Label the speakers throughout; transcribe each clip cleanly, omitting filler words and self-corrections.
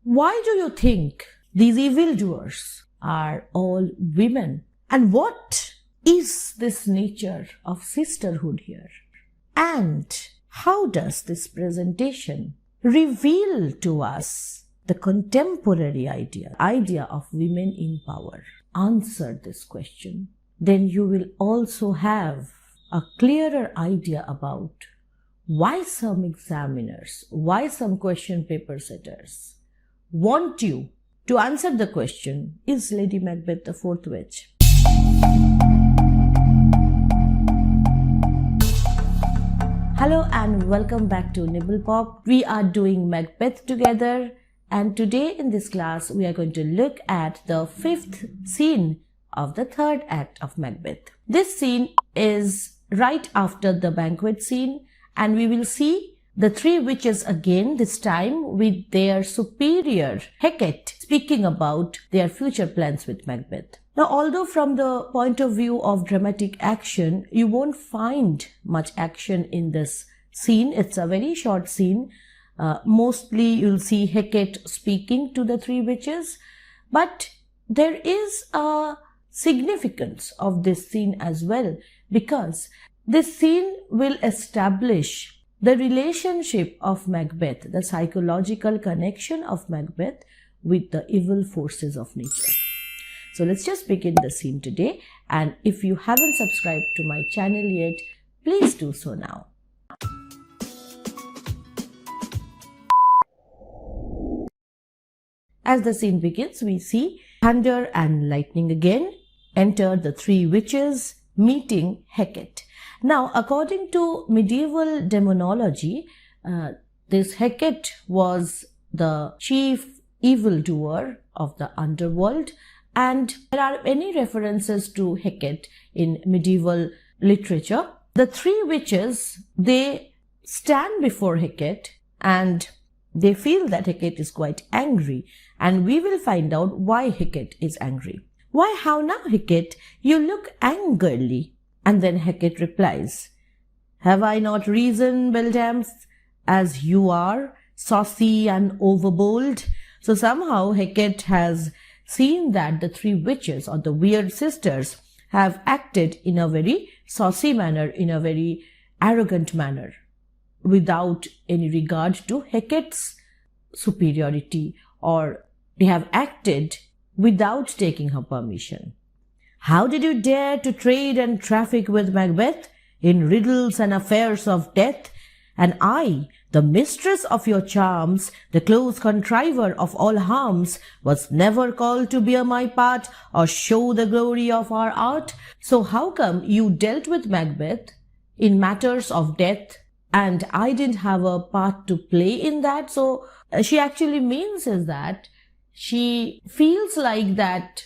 Speaker 1: Why do you think these evildoers are all women? And what is this nature of sisterhood here? And how does this presentation reveal to us the contemporary idea of women in power? Answer this question. Then you will also have a clearer idea about why some examiners, why some question paper setters want you to answer the question, is Lady Macbeth the fourth witch? Hello and welcome back to Nibble Pop. We are doing Macbeth together, and today in this class we are going to look at the fifth scene of the third act of Macbeth. This scene is right after the banquet scene, and we will see the three witches again, this time with their superior Hecate speaking about their future plans with Macbeth. Now, although from the point of view of dramatic action, you won't find much action in this scene. It's a very short scene. Mostly you'll see Hecate speaking to the three witches, but there is a significance of this scene as well, because this scene will establish the relationship of Macbeth, the psychological connection of Macbeth with the evil forces of nature. So let's just begin the scene today, and if you haven't subscribed to my channel yet, please do so now. As the scene begins, we see thunder and lightning again enter the three witches meeting Hecate. Now, according to medieval demonology, this Hecate was the chief evildoer of the underworld, and there are many references to Hecate in medieval literature. The three witches, they stand before Hecate and they feel that Hecate is quite angry, and we will find out why Hecate is angry. Why, how now, Hecate? You look angrily. And then Hecate replies, "Have I not reason, Beldams, as you are, saucy and overbold?" So somehow Hecate has seen that the three witches, or the weird sisters, have acted in a very saucy manner, in a very arrogant manner, without any regard to Hecate's superiority, or they have acted without taking her permission. "How did you dare to trade and traffic with Macbeth in riddles and affairs of death? And I, the mistress of your charms, the close contriver of all harms, was never called to bear my part or show the glory of our art. So how come you dealt with Macbeth in matters of death, and I didn't have a part to play in that?" So she actually means is that she feels like that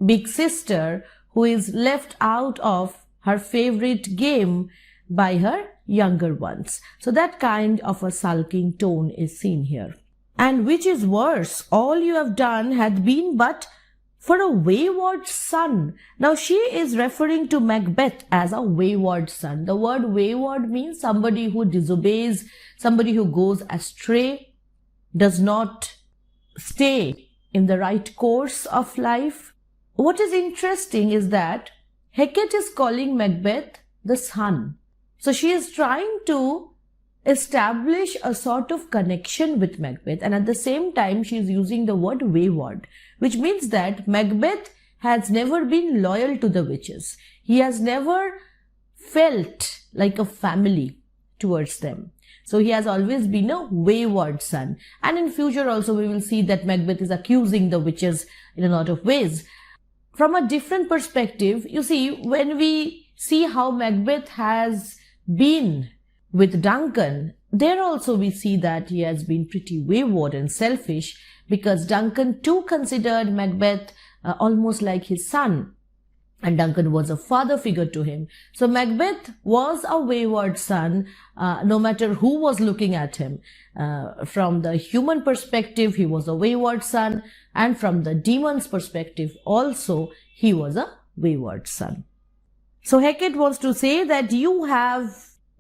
Speaker 1: big sister who is left out of her favorite game by her younger ones. So that kind of a sulking tone is seen here. "And which is worse, all you have done had been but for a wayward son." Now she is referring to Macbeth as a wayward son. The word wayward means somebody who disobeys, somebody who goes astray, does not stay in the right course of life. What is interesting is that Hecate is calling Macbeth the son. So she is trying to establish a sort of connection with Macbeth, and at the same time she is using the word wayward, which means that Macbeth has never been loyal to the witches. He has never felt like a family towards them. So he has always been a wayward son. And in future also we will see that Macbeth is accusing the witches in a lot of ways. From a different perspective, you see, when we see how Macbeth has been with Duncan, there also we see that he has been pretty wayward and selfish, because Duncan too considered Macbeth almost like his son, and Duncan was a father figure to him. So Macbeth was a wayward son, no matter who was looking at him. From the human perspective, he was a wayward son, and from the demon's perspective also, he was a wayward son. So Hecate wants to say that you have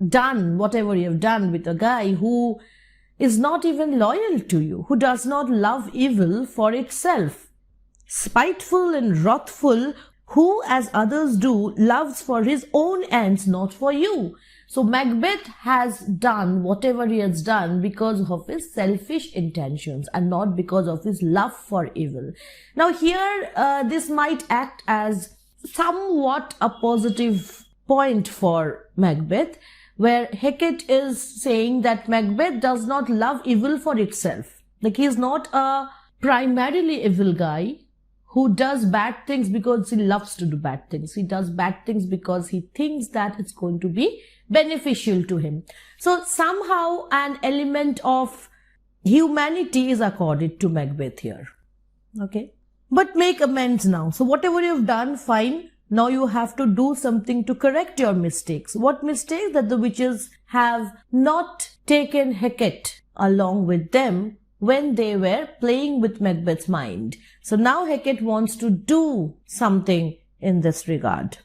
Speaker 1: done whatever you have done with a guy who is not even loyal to you, who does not love evil for itself. Spiteful and wrathful, who, as others do, loves for his own ends, not for you. So Macbeth has done whatever he has done because of his selfish intentions and not because of his love for evil. Now here, this might act as somewhat a positive point for Macbeth, where Hecate is saying that Macbeth does not love evil for itself. Like, he is not a primarily evil guy who does bad things because he loves to do bad things. He does bad things because he thinks that it's going to be beneficial to him. So somehow an element of humanity is accorded to Macbeth here. Okay. But make amends now. So whatever you've done, fine. Now you have to do something to correct your mistakes. What mistakes? That the witches have not taken Hecate along with them when they were playing with Macbeth's mind. So now Hecate wants to do something in this regard.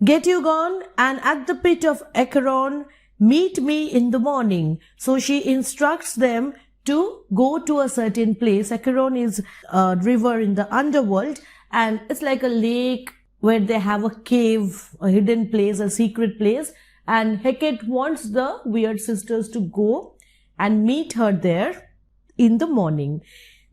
Speaker 1: Get you gone, and at the pit of Acheron, meet me in the morning. So she instructs them to go to a certain place. Acheron is a river in the underworld, and it's like a lake where they have a cave, a hidden place, a secret place. And Hecate wants the Weird Sisters to go and meet her there in the morning.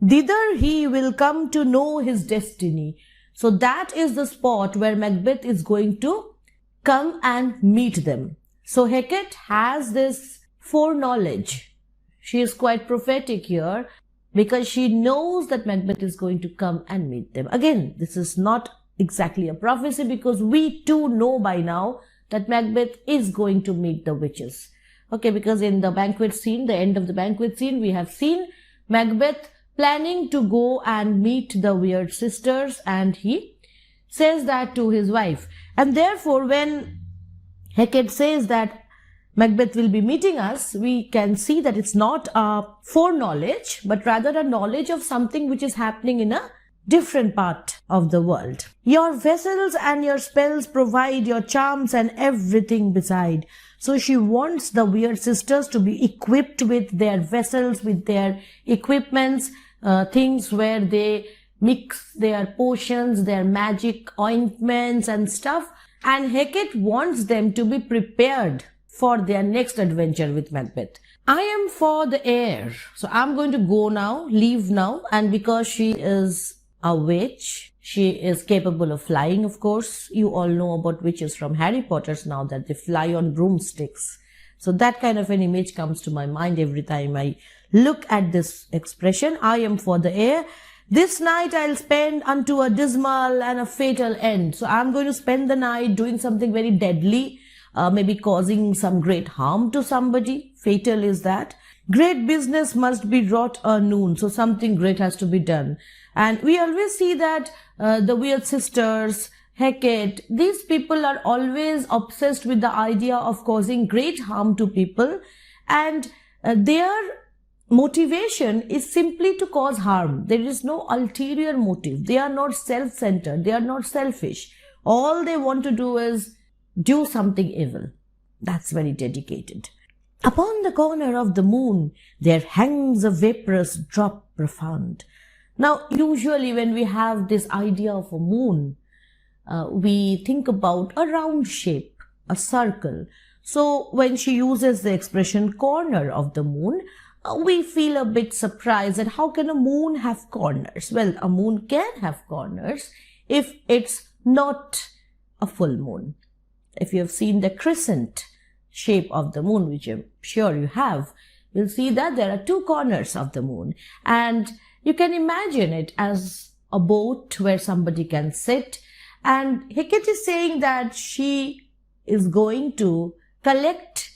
Speaker 1: Thither he will come to know his destiny. So that is the spot where Macbeth is going to come and meet them. So Hecate has this foreknowledge. She is quite prophetic here because she knows that Macbeth is going to come and meet them. Again, this is not exactly a prophecy because we too know by now that Macbeth is going to meet the witches. Okay, because in the banquet scene, the end of the banquet scene, we have seen Macbeth planning to go and meet the Weird Sisters, and he says that to his wife. And therefore, when Hecate says that Macbeth will be meeting us, we can see that it's not a foreknowledge, but rather a knowledge of something which is happening in a different part of the world. Your vessels and your spells provide your charms and everything beside. So she wants the Weird Sisters to be equipped with their vessels, with their equipments, things where they mix their potions, their magic ointments and stuff. And Hecate wants them to be prepared for their next adventure with Macbeth. I am for the air. So I'm going to go now, leave now. And because she is a witch, she is capable of flying, of course. You all know about witches from Harry Potter's now, that they fly on broomsticks. So that kind of an image comes to my mind every time I look at this expression. I am for the air. This night I'll spend unto a dismal and a fatal end. So I'm going to spend the night doing something very deadly, maybe causing some great harm to somebody. Fatal is that. Great business must be wrought noon. So something great has to be done. And we always see that the Weird Sisters, Hecate, these people are always obsessed with the idea of causing great harm to people, and their motivation is simply to cause harm. There is no ulterior motive. They are not self-centered. They are not selfish. All they want to do is do something evil. That's very dedicated. Upon the corner of the moon, there hangs a vaporous drop profound. Now, usually when we have this idea of a moon, we think about a round shape, a circle. So when she uses the expression corner of the moon, we feel a bit surprised that how can a moon have corners? Well, a moon can have corners if it's not a full moon. If you have seen the crescent shape of the moon, which I'm sure you have, you'll see that there are two corners of the moon. And you can imagine it as a boat where somebody can sit. And Hecate is saying that she is going to collect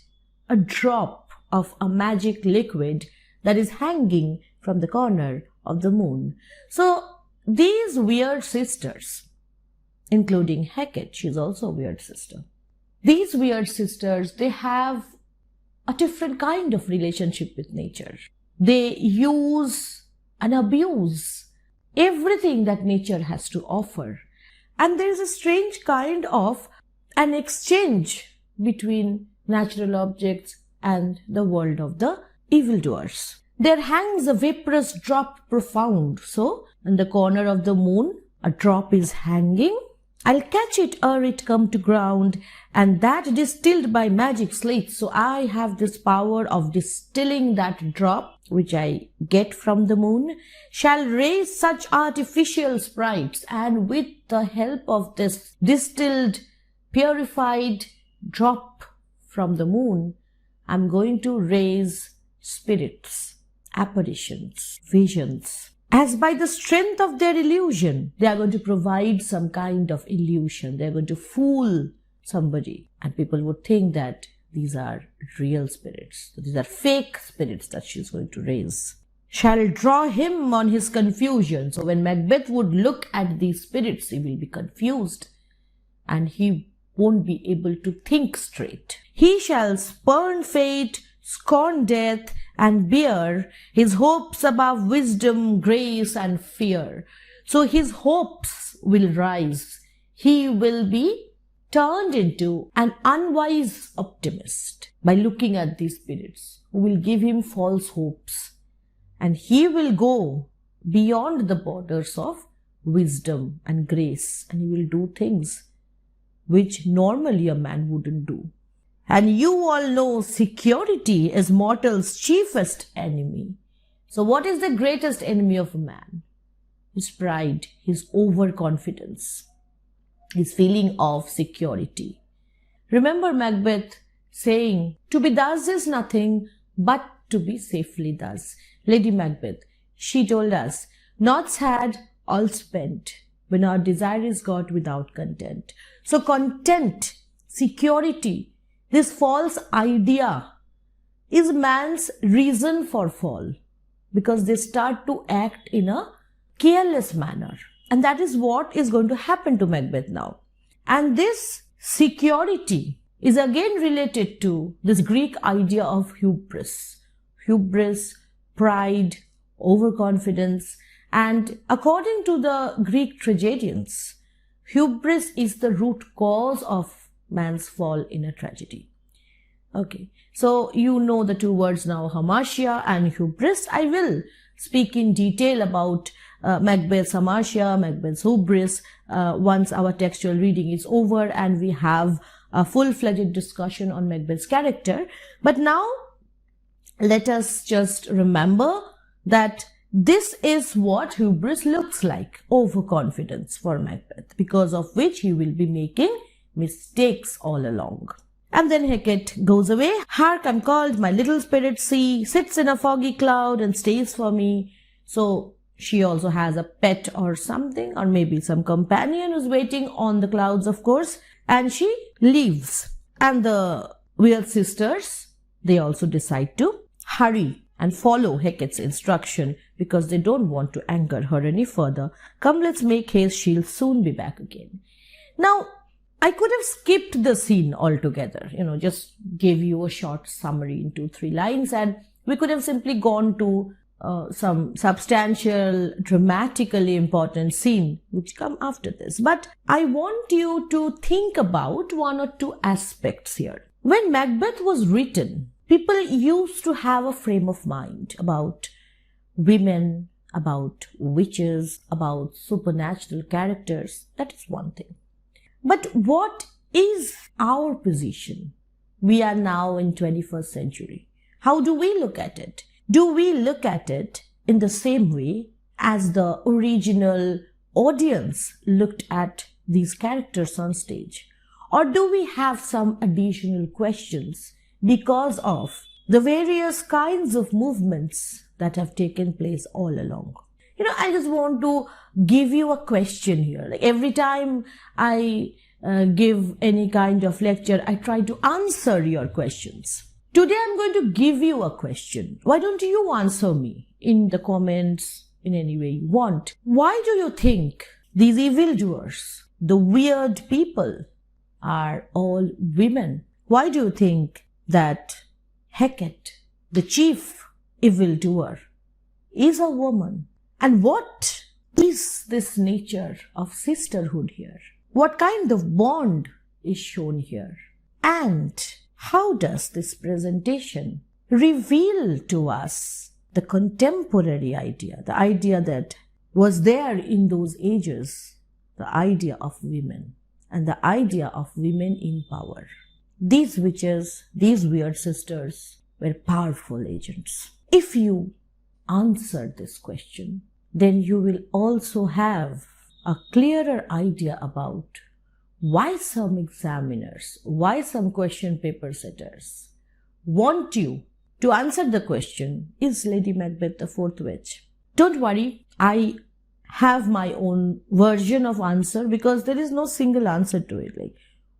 Speaker 1: a drop of a magic liquid that is hanging from the corner of the moon. So these Weird Sisters, including Hecate, she's also a Weird Sister. These Weird Sisters, they have a different kind of relationship with nature. They use and abuse everything that nature has to offer. And there is a strange kind of an exchange between natural objects and the world of the evildoers. There hangs a vaporous drop profound. So, in the corner of the moon, a drop is hanging. I'll catch it ere it come to ground, and that distilled by magic slate. So I have this power of distilling that drop, which I get from the moon, shall raise such artificial sprites, and with the help of this distilled, purified drop from the moon, I'm going to raise spirits, apparitions, visions. As by the strength of their illusion, they are going to provide some kind of illusion. They are going to fool somebody. And people would think that these are real spirits. So these are fake spirits that she's going to raise. Shall draw him on his confusion. So when Macbeth would look at these spirits, he will be confused. And he won't be able to think straight. He shall spurn fate, scorn death, and bear his hopes above wisdom, grace, and fear. So his hopes will rise. He will be turned into an unwise optimist by looking at these spirits who will give him false hopes. And he will go beyond the borders of wisdom and grace, and he will do things which normally a man wouldn't do. And you all know security is mortal's chiefest enemy. So what is the greatest enemy of a man? His pride, his overconfidence, his feeling of security. Remember Macbeth saying, to be thus is nothing but to be safely thus. Lady Macbeth, she told us, naught's had, all spent, when our desire is got without content. So content, security, this false idea is man's reason for fall, because they start to act in a careless manner. And that is what is going to happen to Macbeth now. And this security is again related to this Greek idea of hubris. Hubris, pride, overconfidence. And according to the Greek tragedians, hubris is the root cause of man's fall in a tragedy. Okay, so you know the two words now, hamartia and hubris. I will speak in detail about Macbeth's hamartia, Macbeth's hubris once our textual reading is over and we have a full-fledged discussion on Macbeth's character. But now let us just remember that this is what hubris looks like, overconfidence for Macbeth, because of which he will be making mistakes all along. And then Hecate goes away. Hark, I'm called, my little spirit sea sits in a foggy cloud and stays for me. So she also has a pet or something, or maybe some companion who's waiting on the clouds, of course. And she leaves. And the Weird sisters, they also decide to hurry and follow Hecate's instruction because they don't want to anger her any further. Come, let's make haste, she'll soon be back again. Now, I could have skipped the scene altogether, just gave you a short summary in 2-3 lines, and we could have simply gone to some substantial, dramatically important scene which come after this. But I want you to think about one or two aspects here. When Macbeth was written, people used to have a frame of mind about women, about witches, about supernatural characters. That is one thing. But what is our position? We are now in 21st century. How do we look at it? Do we look at it in the same way as the original audience looked at these characters on stage? Or do we have some additional questions because of the various kinds of movements that have taken place all along? I just want to give you a question here. Like every time I give any kind of lecture, I try to answer your questions. Today I'm going to give you a question. Why don't you answer me in the comments in any way you want? Why do you think these evildoers, the weird people, are all women? Why do you think that Hecate, the chief evildoer, is a woman? And what is this nature of sisterhood here? What kind of bond is shown here? And how does this presentation reveal to us the contemporary idea, the idea that was there in those ages, the idea of women and the idea of women in power. These witches, these weird sisters were powerful agents. If you answer this question, then you will also have a clearer idea about why some examiners, why some question paper setters want you to answer the question, is Lady Macbeth the fourth witch? Don't worry, I have my own version of answer because there is no single answer to it. Like,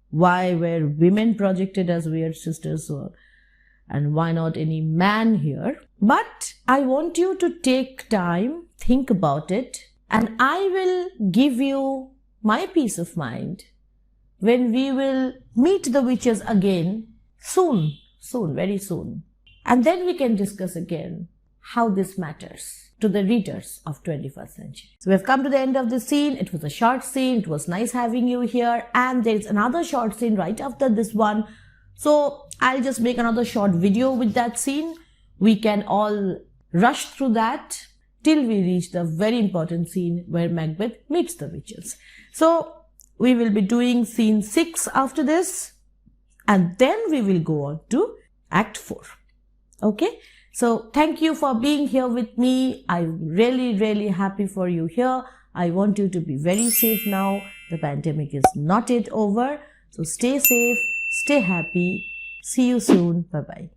Speaker 1: why were women projected as weird sisters, and why not any man here? But I want you to take time, think about it, and I will give you my peace of mind when we will meet the witches again soon, very soon. And then we can discuss again how this matters to the readers of 21st century. So we have come to the end of the scene. It was a short scene. It was nice having you here. And there is another short scene right after this one. So I'll just make another short video with that scene. We can all rush through that till we reach the very important scene where Macbeth meets the witches. So we will be doing scene 6 after this. And then we will go on to Act 4. Okay, so thank you for being here with me. I'm really happy for you here. I want you to be very safe now. The pandemic is not yet over. So stay safe, stay happy. See you soon. Bye-bye.